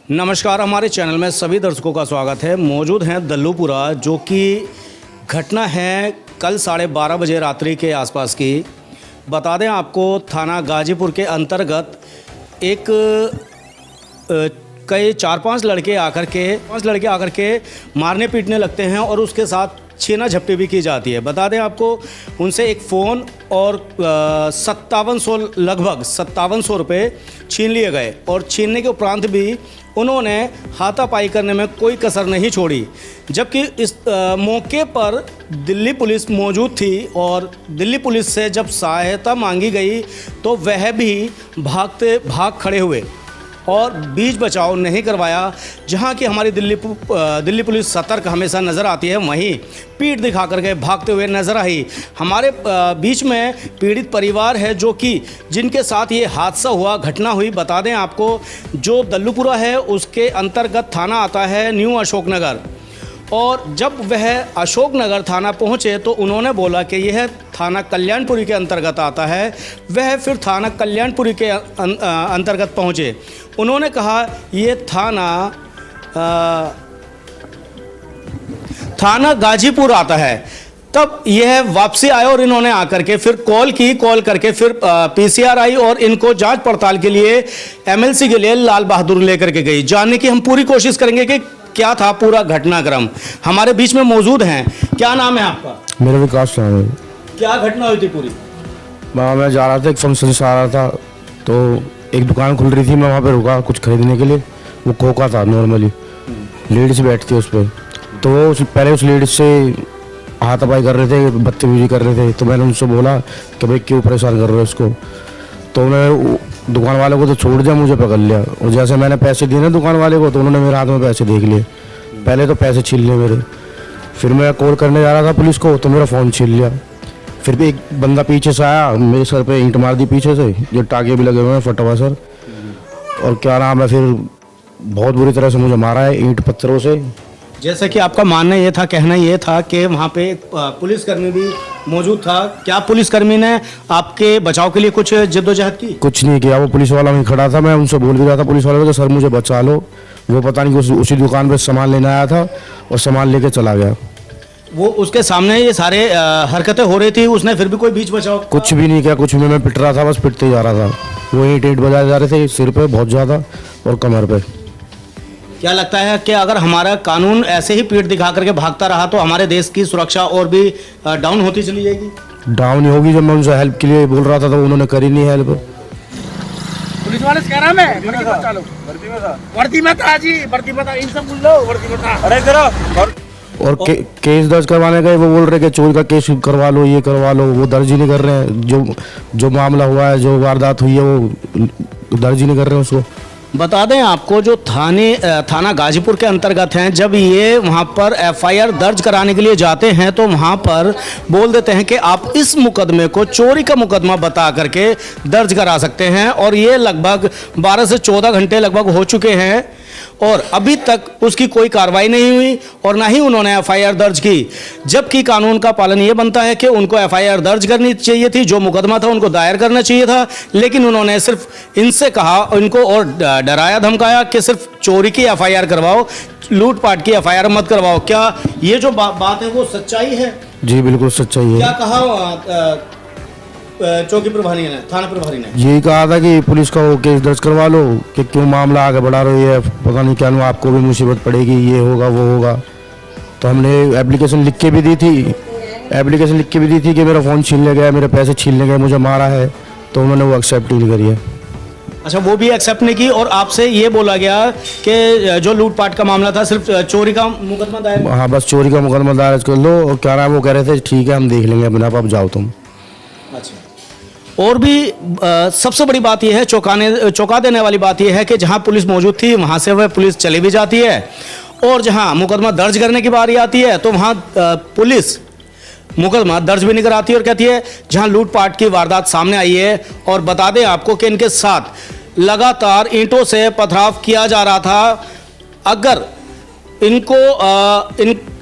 नमस्कार, हमारे चैनल में सभी दर्शकों का स्वागत है। मौजूद हैं दल्लूपुरा, जो कि घटना है कल 12:30 बजे रात्रि के आसपास की। बता दें आपको, थाना गाजीपुर के अंतर्गत एक कई 4-5 लड़के आकर के मारने पीटने लगते हैं और उसके साथ छीना झपटी भी की जाती है। बता दें आपको, उनसे एक फ़ोन और लगभग 5700 रुपये छीन लिए गए और छीनने के उपरांत भी उन्होंने हाथापाई करने में कोई कसर नहीं छोड़ी। जबकि इस मौके पर दिल्ली पुलिस मौजूद थी और दिल्ली पुलिस से जब सहायता मांगी गई तो वह भी भाग खड़े हुए और बीच बचाव नहीं करवाया। जहां कि हमारी दिल्ली पुलिस सतर्क हमेशा नज़र आती है, वहीं पीठ दिखा करके भागते हुए नज़र आई। हमारे बीच में पीड़ित परिवार है, जो कि जिनके साथ ये हादसा हुआ, घटना हुई। बता दें आपको, जो दल्लूपुरा है उसके अंतर्गत थाना आता है न्यू अशोकनगर, और जब वह अशोकनगर थाना पहुँचे तो उन्होंने बोला कि यह थाना कल्याणपुरी के अंतर्गत आता है। वह फिर थाना कल्याणपुरी के अंतर्गत पहुँचे। उन्होंने कहा ये थाना गाजीपुर आता है। तब यह वापसी आए और इन्होंने आकर के फिर कॉल करके फिर पीसीआर आई और इनको जांच पड़ताल के लिए एमएलसी के लिए लाल बहादुर लेकर के गई। जानने की हम पूरी कोशिश करेंगे कि क्या था पूरा घटनाक्रम। हमारे बीच में मौजूद हैं। क्या नाम है आपका? मेरा विकास नाम है। क्या घटना हुई थी पूरी? मैं जा रहा था, एक फंक्शन से आ रहा था, तो एक दुकान खुल रही थी। मैं वहाँ पे रुका कुछ खरीदने के लिए। वो खोखा था, नॉर्मली लेडीज बैठती है उस पर। तो वो पहले उस लेडीज से हाथापाई कर रहे थे, बदतमीजी कर रहे थे। तो मैंने उनसे बोला कि भाई क्यों परेशान कर रहे हो इसको। तो मैं दुकान वाले को तो छोड़ दिया, मुझे पकड़ लिया। और जैसे मैंने पैसे दिए ना दुकान वाले को, तो उन्होंने मेरे हाथ में पैसे देख लिए। पहले तो पैसे छीन लिए मेरे। फिर मैं कॉल करने जा रहा था पुलिस को, तो मेरा फ़ोन छीन लिया। फिर भी एक बंदा पीछे से आया, मेरे सर पे ईंट मार दी पीछे से, जो टाके भी लगे हुए हैं, फटा हुआ सर। और क्या नाम है, फिर बहुत बुरी तरह से मुझे मारा है ईंट पत्थरों से। जैसे कि आपका मानना ये था, कहना ये था कि वहाँ पे पुलिसकर्मी भी मौजूद था। क्या पुलिसकर्मी ने आपके बचाव के लिए कुछ जद्दोजहद की? कुछ नहीं किया। वो पुलिस वाला वहीं खड़ा था। मैं उनसे बोल भी रहा था पुलिस वाले को, सर मुझे बचा लो। वो पता नहीं उसी दुकान पे सामान लेने आया था और सामान लेके चला गया। वो उसके सामने ये सारे हरकतें हो रही थी, उसने फिर भी कोई बीच बचाव? कुछ भी नहीं किया, कुछ भी। मैं पिट रहा था, बस पिटते ही जा रहा था। वो ईंट बजाए जा रहे थे सिर पे बहुत ज़्यादा और कमर पे। क्या लगता है कि अगर हमारा कानून ऐसे ही पीठ दिखा करके भागता रहा तो हमारे देश की सुरक्षा और भी डाउन होती चली जाएगी? डाउन ही होगी। जब मैं उनसे हेल्प के लिए बोल रहा था तो उन्होंने करी नहीं हेल्प। पुलिस वाले से कह रहा मैं वर्दी में था जी, वर्दी में था, इन सब बोल लो वर्दी में था। अरे करो और केस दर्ज करवाने गए, वो बोल रहे कि चोरी का केस करवा लो, ये करवा लो। वो दर्ज ही नहीं कर रहे हैं। जो मामला हुआ है, जो वारदात हुई है, वो दर्ज ही नहीं कर रहे हैं उसको। बता दें आपको, जो थाना गाजीपुर के अंतर्गत हैं, जब ये वहाँ पर एफआईआर दर्ज कराने के लिए जाते हैं तो वहाँ पर बोल देते हैं कि आप इस मुकदमे को चोरी का मुकदमा बता करके दर्ज करा सकते हैं। और ये लगभग 12 से 14 घंटे लगभग हो चुके हैं और अभी तक उसकी कोई कार्रवाई नहीं हुई और ना ही उन्होंने एफआईआर दर्ज की। जबकि कानून का पालन ये बनता है कि उनको एफआईआर दर्ज करनी चाहिए थी, जो मुकदमा था उनको दायर करना चाहिए था। लेकिन उन्होंने सिर्फ इनसे कहा, इनको और डराया धमकाया कि सिर्फ चोरी की एफआईआर करवाओ, लूटपाट की एफआईआर मत करवाओ। क्या ये जो बात है वो सच्चाई है? जी बिल्कुल सच्चाई है। क्या कहा चौकी प्रभारी ने, थाना प्रभारी ने? यही कहा था कि पुलिस का वो केस दर्ज करवा लो, कि क्यों मामला आगे बढ़ा रही है, पता नहीं क्या, आपको भी मुसीबत पड़ेगी, ये होगा वो होगा। तो हमने एप्लीकेशन लिख के भी दी थी कि मेरा फ़ोन छीन लिया गया, मेरे पैसे छीन लिए गए, मुझे मारा है। तो उन्होंने वो एक्सेप्ट ही नहीं करी है। अच्छा, वो भी एक्सेप्ट नहीं की और आपसे ये बोला गया कि जो लूटपाट का मामला था सिर्फ चोरी का मुकदमा दायर? हाँ, बस चोरी का मुकदमा दायर कर लो। और क्या नाम, वो कह रहे थे ठीक है हम देख लेंगे अपने आप जाओ तुम। अच्छा, और भी सबसे बड़ी बात यह है, चौंका देने वाली बात यह है कि जहां पुलिस मौजूद थी वहां से वह पुलिस चली भी जाती है और जहां मुकदमा दर्ज करने की बारी आती है तो वहां पुलिस मुकदमा दर्ज भी नहीं कराती और कहती है जहां लूटपाट की वारदात सामने आई है। और बता दें आपको कि इनके साथ लगातार ईंटों से पथराव किया जा रहा था। अगर इनको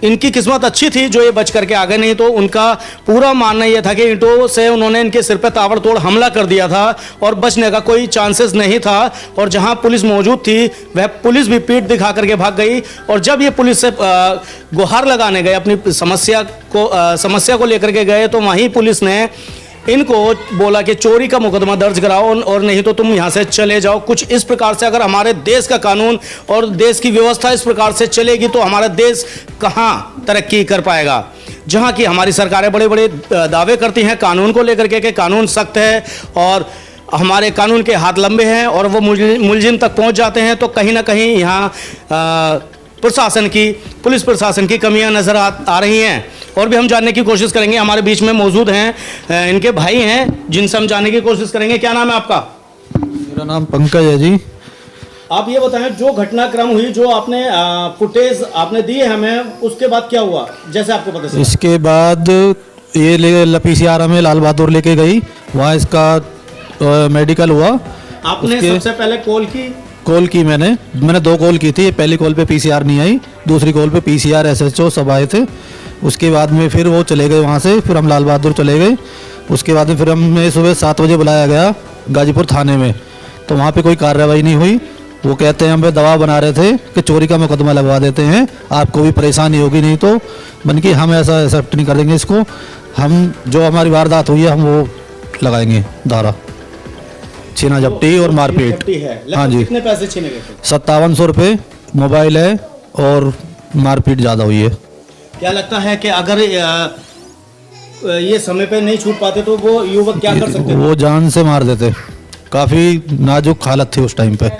इनकी किस्मत अच्छी थी जो ये बच करके आ गए, नहीं तो उनका पूरा मानना ये था कि ईंटों से उन्होंने इनके सिर पे ताबड़तोड़ हमला कर दिया था और बचने का कोई चांसेस नहीं था। और जहां पुलिस मौजूद थी वह पुलिस भी पीठ दिखा करके भाग गई। और जब ये पुलिस से गुहार लगाने गए, अपनी समस्या को लेकर के गए, तो वहीं पुलिस ने इनको बोला कि चोरी का मुकदमा दर्ज कराओ और नहीं तो तुम यहाँ से चले जाओ। कुछ इस प्रकार से अगर हमारे देश का कानून और देश की व्यवस्था इस प्रकार से चलेगी तो हमारा देश कहाँ तरक्की कर पाएगा। जहाँ की हमारी सरकारें बड़े बड़े दावे करती हैं कानून को लेकर के कि कानून सख्त है और हमारे कानून के हाथ लंबे हैं और वो मुलजिम तक पहुँच जाते हैं, तो कहीं ना कहीं यहाँ प्रशासन की, पुलिस प्रशासन की कमियां नज़र आ रही हैं। और भी हम जानने की कोशिश करेंगे, हमारे बीच में मौजूद हैं इनके भाई हैं जिनसे हम जानने की कोशिश करेंगे। क्या नाम है आपका? मेरा नाम पंकज है जी। आप ये बताएं, जो घटनाक्रम हुई, जो आपने फुटेज आपने दिए हमें, उसके बाद क्या हुआ जैसे आपको पता चला? इसके बाद ये PCR में लाल बहादुर लेके गई, वहाँ इसका मेडिकल हुआ। आपने सबसे पहले कॉल की मैंने 2 कॉल की थी। पहली कॉल पे PCR नहीं आई, दूसरी कॉल पे PCR SHO सब आए थे। उसके बाद में फिर वो चले गए वहाँ से, फिर हम लाल बहादुर चले गए। उसके बाद में फिर हमें सुबह 7 बजे बुलाया गया गाजीपुर थाने में, तो वहाँ पे कोई कार्रवाई नहीं हुई। वो कहते हैं हम पे दबाव बना रहे थे कि चोरी का मुकदमा लगवा देते हैं, आपको भी परेशानी होगी, नहीं तो बन के हम ऐसा एक्सेप्ट नहीं कर देंगे इसको। हम जो हमारी वारदात हुई है हम वो लगाएंगे धारा, छीना झपटी और मारपीट। हाँ जी। कितने पैसे छीने गए थे? 5700 रुपये, मोबाइल है और मारपीट ज़्यादा हुई है। क्या लगता है कि अगर ये समय पे नहीं छूट पाते तो वो युवक क्या कर सकते? वो जान से मार देते। काफ़ी नाजुक हालत थी उस टाइम पे।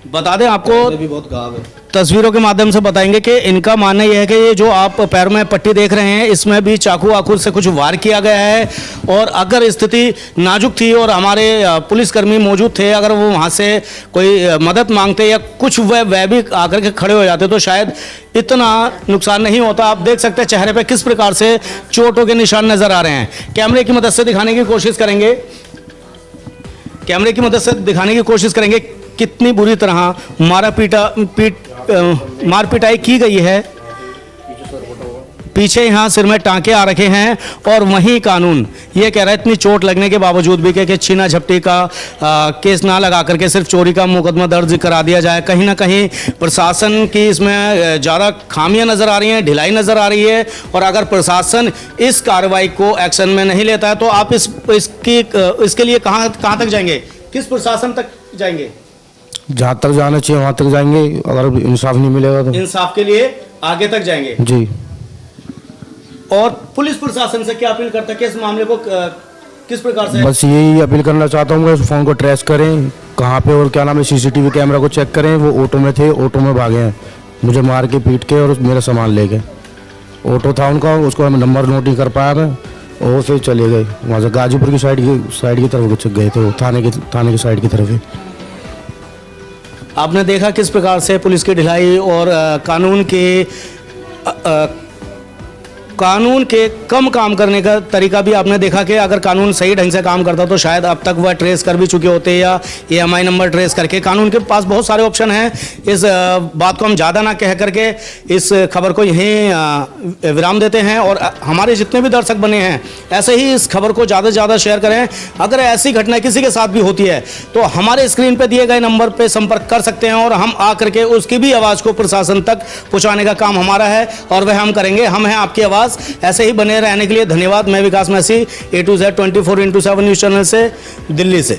बता दें आपको, भी बहुत घाव है। तस्वीरों के माध्यम से बताएंगे कि इनका मानना यह है कि ये जो आप पैर में पट्टी देख रहे हैं इसमें भी चाकू आखुर से कुछ वार किया गया है। और अगर स्थिति नाजुक थी और हमारे पुलिसकर्मी मौजूद थे, अगर वो वहाँ से कोई मदद मांगते या कुछ वह भी आकर के खड़े हो जाते तो शायद इतना नुकसान नहीं होता। आप देख सकते हैं चेहरे पे किस प्रकार से चोटों के निशान नजर आ रहे हैं। कैमरे की मदद से दिखाने की कोशिश करेंगे, कितनी बुरी तरह मार पिटाई की गई है। पीछे यहाँ सिर में टांके आ रखे हैं और वहीं कानून ये कह रहा है इतनी चोट लगने के बावजूद भी कि छीना झपटी का केस ना लगा करके सिर्फ चोरी का मुकदमा दर्ज करा दिया जाए। कहीं ना कहीं प्रशासन की इसमें ज़्यादा खामियां नज़र आ रही हैं, ढिलाई नज़र आ रही है। और अगर प्रशासन इस कार्रवाई को एक्शन में नहीं लेता है तो आप इसके लिए कहाँ तक जाएंगे? किस प्रशासन तक जाएंगे? जहाँ तक जाना चाहिए वहाँ तक जाएंगे। अगर इंसाफ नहीं मिलेगा तो इंसाफ के लिए आगे तक जाएंगे जी। और पुलिस प्रशासन से क्या अपील करता है कि इस मामले को किस प्रकार से? बस यही अपील करना चाहता हूँ कि उस फ़ोन को ट्रेस करें, कहाँ पे और क्या नाम है, CCTV कैमरा को चेक करें। वो ऑटो में थे, ऑटो में भागे हैं, मुझे मार के पीट के और मेरा सामान ले गए। ऑटो था उनका, उसको हम नंबर नोट नहीं कर पाया मैं, और फिर चले गए वहाँ से गाजीपुर की साइड की तरफ गए थे, वो थाने की साइड की तरफ ही। आपने देखा किस प्रकार से पुलिस की ढिलाई और कानून के कम काम करने का तरीका भी आपने देखा कि अगर कानून सही ढंग से काम करता तो शायद अब तक वह ट्रेस कर भी चुके होते या EMI नंबर ट्रेस करके। कानून के पास बहुत सारे ऑप्शन हैं। इस बात को हम ज़्यादा ना कह करके इस खबर को यहीं विराम देते हैं। और हमारे जितने भी दर्शक बने हैं ऐसे ही इस खबर को ज़्यादा से ज़्यादा शेयर करें। अगर ऐसी घटना किसी के साथ भी होती है तो हमारे स्क्रीन पर दिए गए नंबर पर संपर्क कर सकते हैं और हम आ करके उसकी भी आवाज़ को प्रशासन तक पहुँचाने का काम हमारा है और वह हम करेंगे। हम हैं आपकी आवाज़। ऐसे ही बने रहने के लिए धन्यवाद। मैं Vikas Massey, A to Z 24x7 news channel से, दिल्ली से।